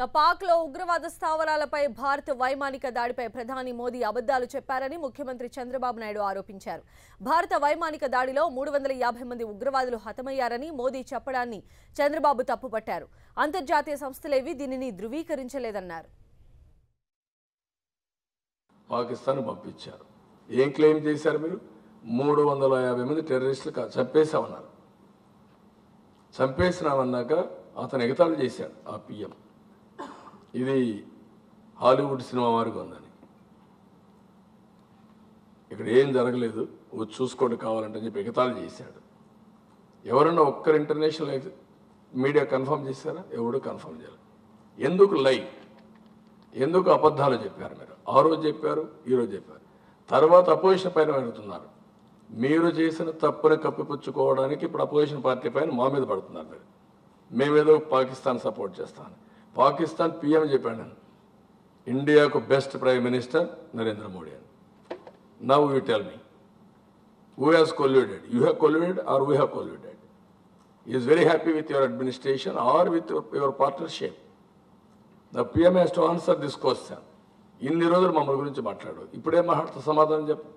పాక్లో ఉగ్రవాద స్థావరాలపై భారత్ వైమానిక దాడిపై ప్రధాని మోదీ అబద్ధాలు చెప్పారని ముఖ్యమంత్రి చంద్రబాబు నాయుడు ఆరోపించారు. భారత వైమానిక దాడిలో 350 మంది ఉగ్రవాదులు హతమయ్యారని మోదీ చెప్పడాన్ని చంద్రబాబు తప్పుపట్టారు. అంతర్జాతీయ సంస్థలేవి దీనిని ధృవీకరించలేదన్నారు. పాకిస్తాన్ పంపించారు. ఏం క్లెయిమ్ చేశారు మీరు? 350 మంది టెర్రరిస్టులు చంపేశామన్నారు. చంపేసినామన్నాక అతను ఎగతాళి చేశాడు ఆ పిఎం, ఇది హాలీవుడ్ సినిమా మారిగా ఉందని. ఇక్కడ ఏం జరగలేదు, చూసుకోండి కావాలంటే చెప్పి ఎగతాళి చేశాడు. ఎవరన్నా ఒక్కరు ఇంటర్నేషనల్ మీడియా కన్ఫర్మ్ చేశారా? ఎవడు కన్ఫర్మ్ చేయలేదు. ఎందుకు ఎందుకు అబద్ధాలు చెప్పారు? మీరు ఆ రోజు చెప్పారు, ఈరోజు చెప్పారు. తర్వాత అపోజిషన్ పైన పెడుతున్నారు. మీరు చేసిన తప్పుని కప్పిపుచ్చుకోవడానికి ఇప్పుడు అపోజిషన్ పార్టీ పైన మా మీద పడుతున్నారు. మీరు మేమేదో పాకిస్తాన్ సపోర్ట్ చేస్తాను. పాకిస్తాన్ పిఎం చెప్పాను, ఇండియాకు best prime minister Narendra Modi అని. Now you tell me, who has colluded? You have colluded or we have colluded? He is very happy with your administration or with your partnership. The PM has to answer this question. ఇన్ని రోజులు మమ్మల్ని గురించి మాట్లాడు, ఇప్పుడే మాట్లాడుతూ సమాధానం చెప్పు.